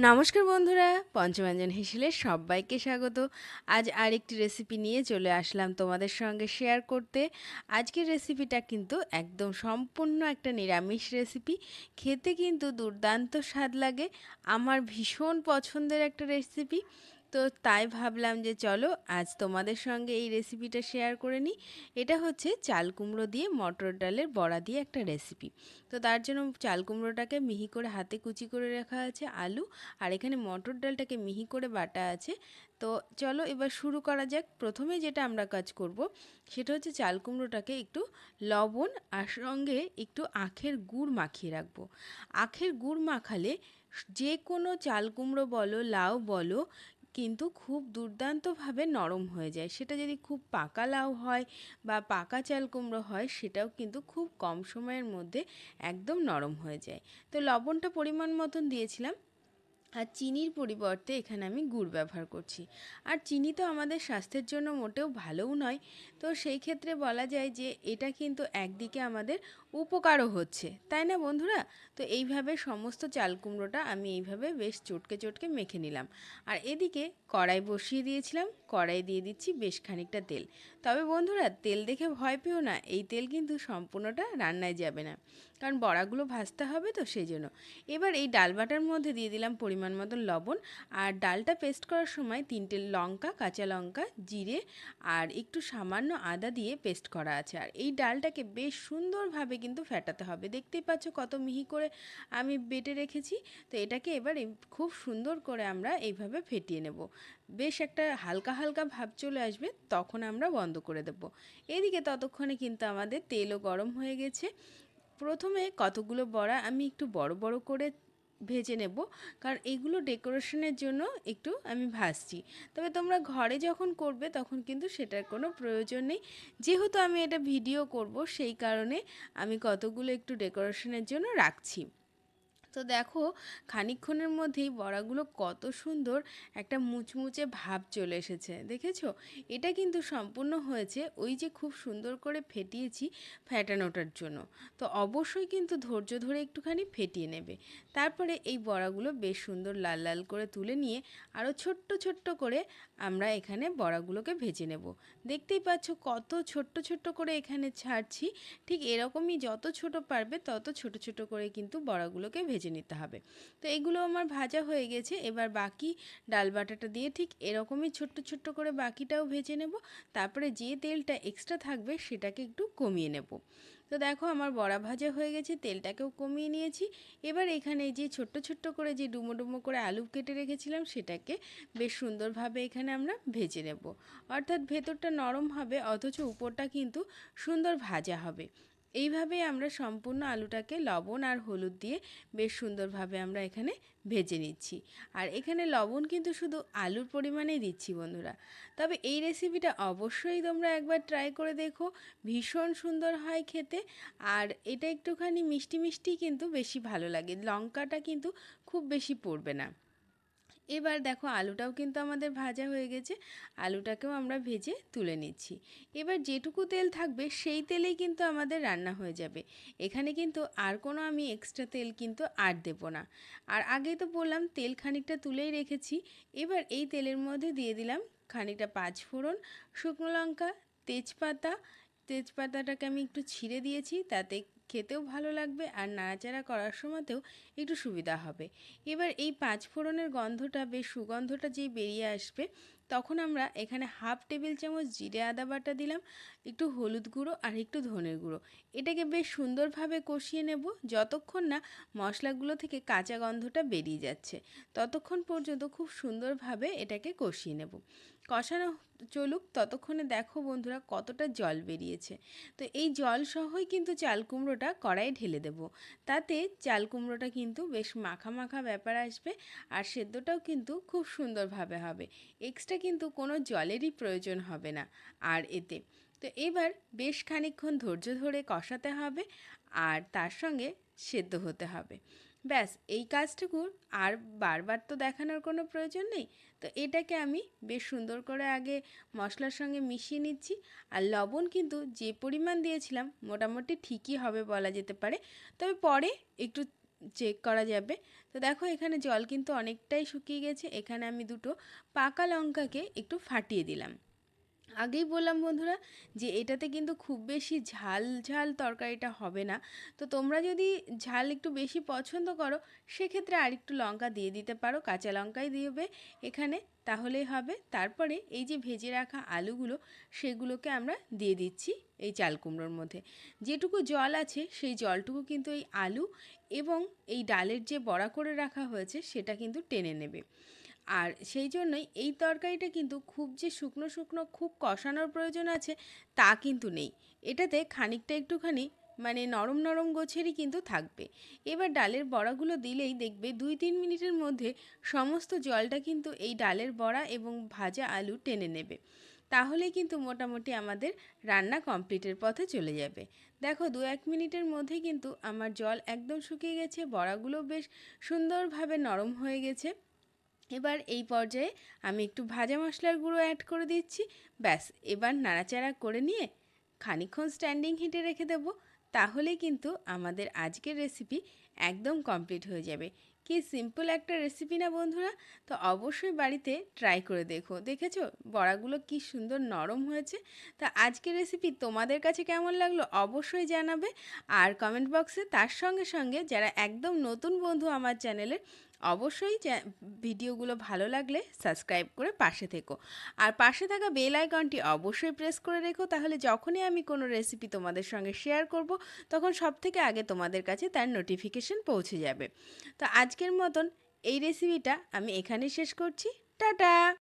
নমস্কার বন্ধুরা, পঞ্চব্যঞ্জন হেসেলে সবাইকে স্বাগত। আজ আরেকটি রেসিপি নিয়ে চলে আসলাম তোমাদের সঙ্গে শেয়ার করতে। আজকের রেসিপিটা কিন্তু একদম সম্পূর্ণ একটা নিরামিষ রেসিপি। খেতে কিন্তু দুর্দান্ত স্বাদ লাগে। আমার ভীষণ পছন্দের একটা রেসিপি। তো তাই ভাবলাম যে চলো আজ তোমাদের সঙ্গে এই রেসিপিটা শেয়ার করে নিই। এটা হচ্ছে চাল কুমড়ো দিয়ে মটর ডালের বড়া দিয়ে একটা রেসিপি। তো তার জন্য চাল কুমড়োটাকে মিহি করে হাতে কুচি করে রাখা আছে, আলু আর এখানে মটর ডালটাকে মিহি করে বাটা আছে। তো চলো এবার শুরু করা যাক। প্রথমে যেটা আমরা কাজ করব সেটা হচ্ছে চাল কুমড়োটাকে একটু লবণ আর সঙ্গে একটু আখের গুড় মাখিয়ে রাখবো। আখের গুড় মাখালে যে কোনো চাল কুমড়ো বলো লাউ বলো কিন্তু খুব দুর্দান্তভাবে নরম হয়ে যায়। সেটা যদি খুব পাকা লাউ হয় বা পাকা চাল কুমড়ো হয় সেটাও কিন্তু খুব কম সময়ের মধ্যে একদম নরম হয়ে যায়। তো লবণটা পরিমাণ মতন দিয়েছিলাম, আর চিনির পরিবর্তে এখানে আমি গুড় ব্যবহার করছি। আর চিনি তো আমাদের স্বাস্থ্যের জন্য মোটেও ভালোও নয়। তো সেই ক্ষেত্রে বলা যায় যে এটা কিন্তু একদিকে আমাদের উপকারও হচ্ছে, তাই না বন্ধুরা? তো এইভাবে সমস্ত চাল কুমড়োটা আমি এইভাবে বেশ চটকে চটকে মেখে নিলাম। আর এদিকে কড়াই বসিয়ে দিয়েছিলাম, কড়াই দিয়ে দিচ্ছি বেশ খানিকটা তেল। তবে বন্ধুরা তেল দেখে ভয় পেও না, এই তেল কিন্তু সম্পূর্ণটা রান্নায় যাবে না, কারণ বড়াগুলো ভাজতে হবে, তো সেই জন্য। এবার এই ডাল বাটার মধ্যে দিয়ে দিলাম পরিমাণ মতন লবণ। আর ডালটা পেস্ট করার সময় 3টে লঙ্কা, কাঁচা লঙ্কা, জিরে আর একটু সামান্য আদা দিয়ে পেস্ট করা আছে। আর এই ডালটাকে বেশ সুন্দরভাবে কিন্তু ফেটাতে হবে। দেখতেই পাচ্ছ কত মিহি করে আমি বেটে রেখেছি। তো এটাকে এবার খুব সুন্দর করে আমরা এইভাবে ফেটিয়ে নেব। বেশ একটা হালকা হালকা ভাব চলে আসবে, তখন আমরা বন্ধ করে দেব। এদিকে ততক্ষণে কিন্তু আমাদের তেলও গরম হয়ে গেছে। প্রথমে কতগুলো বড়া আমি একটু বড় বড় করে ভেজে নেব, কারণ এগুলো ডেকোরেশনের জন্য একটু আমি ভাজছি। তবে তোমরা ঘরে যখন করবে তখন কিন্তু সেটার কোনো প্রয়োজন নেই। যেহেতু আমি এটা ভিডিও করব সেই কারণে আমি কতগুলো একটু ডেকোরেশনের জন্য রাখছি। তো দেখো খানিকক্ষণের মধ্যেই বড়াগুলো কত সুন্দর একটা মুচমুচে ভাব চলে এসেছে, দেখেছো? এটা কিন্তু সম্পূর্ণ হয়েছে ওই যে খুব সুন্দর করে ফেটিয়েছি ফেটানোটার জন্য। তো অবশ্যই কিন্তু ধৈর্য ধরে একটুখানি ফেটিয়ে নেবে। তারপরে এই বড়াগুলো বেশ সুন্দর লাল লাল করে তুলে নিয়ে আরও ছোট্ট ছোট্ট করে আমরা এখানে বড়াগুলোকে ভেজে নেব। দেখতেই পাচ্ছ কত ছোট্ট ছোট্ট করে এখানে ছাড়ছি। ঠিক এরকমই যত ছোট পারবে তত ছোট ছোট করে কিন্তু বড়াগুলোকে ভেজে নিতে হবে। তো এগুলো আমার ভাজা হয়ে গেছে। এবার বাকি ডাল বাটাটা দিয়ে ঠিক এরকমই ছোট্ট ছোট্ট করে বাকিটাও ভেজে নেব। তারপরে যে তেলটা এক্সট্রা থাকবে সেটাকে একটু কমিয়ে নেব। তো দেখো আমার বড়া ভাজা হয়ে গেছে, তেলটাকেও কমিয়ে নিয়েছি। এবার এখানে যে ছোট্ট ছোট্ট করে যে ডুমো ডুমো করে আলু কেটে রেখেছিলাম সেটাকে বেশ সুন্দরভাবে এখানে আমরা ভেজে নেব। অর্থাৎ ভেতরটা নরম হবে অথচ উপরটা কিন্তু সুন্দর ভাজা হবে। এইভাবেই আমরা সম্পূর্ণ আলুটাকে লবণ আর হলুদ দিয়ে বেশ সুন্দরভাবে আমরা এখানে ভেজে নিচ্ছি। আর এখানে লবণ কিন্তু শুধু আলুর পরিমাণেই দিচ্ছি বন্ধুরা। তবে এই রেসিপিটা অবশ্যই তোমরা একবার ট্রাই করে দেখো, ভীষণ সুন্দর হয় খেতে। আর এটা একটুখানি মিষ্টি মিষ্টি কিন্তু বেশি ভালো লাগে, লঙ্কাটা কিন্তু খুব বেশি পড়বে না। এবার দেখো আলুটাও কিন্তু আমাদের ভাজা হয়ে গেছে, আলুটাকেও আমরা ভেজে তুলে নিচ্ছি। এবার যেটুকু তেল থাকবে সেই তেলেই কিন্তু আমাদের রান্না হয়ে যাবে। এখানে কিন্তু আর কোনো আমি এক্সট্রা তেল কিন্তু আর দেবো না। আর আগেই তো বললাম তেল খানিকটা তুলেই রেখেছি। এবার এই তেলের মধ্যে দিয়ে দিলাম খানিকটা পাঁচফোড়ন, শুকনো লঙ্কা, তেজপাতা। তেজপাতাটাকে আমি একটু ছিঁড়ে দিয়েছি, তাতে খেতেও ভালো লাগবে আর নাড়াচাড়া করার সময়তেও একটু সুবিধা হবে। এবার এই পাঁচফোড়নের গন্ধটা বেশ সুগন্ধটা যেই বেরিয়ে আসবে তখন আমরা এখানে হাফ টেবিল চামচ জিরে আদা বাটা দিলাম, একটু হলুদ গুঁড়ো আর একটু ধনের গুঁড়ো। এটাকে বেশ সুন্দরভাবে কষিয়ে নেব যতক্ষণ না মশলাগুলো থেকে কাঁচা গন্ধটা বেরিয়ে যাচ্ছে, ততক্ষণ পর্যন্ত খুব সুন্দরভাবে এটাকে কষিয়ে নেব। কষানো চলুক ততক্ষণে দেখো বন্ধুরা কতটা জল বেরিয়েছে। তো এই জল সহই কিন্তু চাল কুমড়োটা কড়াইয়ে ঢেলে দেব। তাতে চাল কুমড়োটা কিন্তু বেশ মাখা মাখা ব্যাপার আসবে আর সেদ্ধটাও কিন্তু খুব সুন্দরভাবে হবে। এক্সট্রা কিন্তু কোনো জলেরই প্রয়োজন হবে না আর এতে। তো এবার বেশ খানিকক্ষণ ধৈর্য ধরে কষাতে হবে আর তার সঙ্গে সেদ্ধ হতে হবে। ব্যাস এই কাজটুকু, আর বারবার তো দেখানোর কোনো প্রয়োজন নেই। তো এটাকে আমি বেশ সুন্দর করে আগে মশলার সঙ্গে মিশিয়ে নিচ্ছি। আর লবণ কিন্তু যে পরিমাণ দিয়েছিলাম মোটামুটি ঠিকই হবে বলা যেতে পারে। তবে পরে একটু চেক করা যাবে। তো দেখো এখানে জল কিন্তু অনেকটাই শুকিয়ে গেছে। এখানে আমি দুটো পাকা লঙ্কাকে একটু ফাটিয়ে দিলাম। আগেই বললাম বন্ধুরা যে এটাতে কিন্তু খুব বেশি ঝাল ঝাল তরকারিটা হবে না। তো তোমরা যদি ঝাল একটু বেশি পছন্দ করো সেক্ষেত্রে আরেকটু লঙ্কা দিয়ে দিতে পারো, কাঁচা লঙ্কাই দিবে এখানে, তাহলেই হবে। তারপরে এই যে ভেজে রাখা আলুগুলো সেগুলোকে আমরা দিয়ে দিচ্ছি এই চাল কুমড়োর মধ্যে। যেটুকু জল আছে সেই জলটুকু কিন্তু এই আলু এবং এই ডালের যে বড়া করে রাখা হয়েছে সেটা কিন্তু টেনে নেবে। আর সেই জন্যই এই তরকারিটা কিন্তু খুব যে শুকনো শুকনো খুব কষানোর প্রয়োজন আছে তা কিন্তু নেই। এটাতে খানিকটা একটুখানি মানে নরম নরম গোছেরই কিন্তু থাকবে। এবার ডালের বড়াগুলো দিলেই দেখবে 2-3 মিনিটের মধ্যে সমস্ত জলটা কিন্তু এই ডালের বড়া এবং ভাজা আলু টেনে নেবে। তাহলেই কিন্তু মোটামুটি আমাদের রান্না কমপ্লিটের পথে চলে যাবে। দেখো 2-1 মিনিটের মধ্যে কিন্তু আমার জল একদম শুকিয়ে গেছে, বড়াগুলো বেশ সুন্দরভাবে নরম হয়ে গেছে। এবার এই পর্যায়ে আমি একটু ভাজা মশলার গুঁড়ো অ্যাড করে দিচ্ছি। ব্যাস, এবার নাড়াচাড়া করে নিয়ে খানিকক্ষণ স্ট্যান্ডিং হিটে রেখে দেবো। তাহলেই কিন্তু আমাদের আজকের রেসিপি একদম কমপ্লিট হয়ে যাবে। কি সিম্পল একটা রেসিপি না বন্ধুরা? তো অবশ্যই বাড়িতে ট্রাই করে দেখো। দেখেছো বড়াগুলো কি সুন্দর নরম হয়েছে। তা আজকের রেসিপি তোমাদের কাছে কেমন লাগলো অবশ্যই জানাবে। আর কমেন্ট বক্সে তার সঙ্গে সঙ্গে যারা একদম নতুন বন্ধু আমার চ্যানেলের, অবশ্যই ভিডিওগুলো ভালো লাগলে সাবস্ক্রাইব করে পাশে থেকো। আর পাশে থাকা বেল আইকনটি অবশ্যই প্রেস করে রেখো, তাহলে যখনই আমি কোনো রেসিপি তোমাদের সঙ্গে শেয়ার করব তখন সবথেকে আগে তোমাদের কাছে তার নোটিফিকেশন পৌঁছে যাবে। তো আজকের মতন এই রেসিপিটা আমি এখানেই শেষ করছি। টাটা।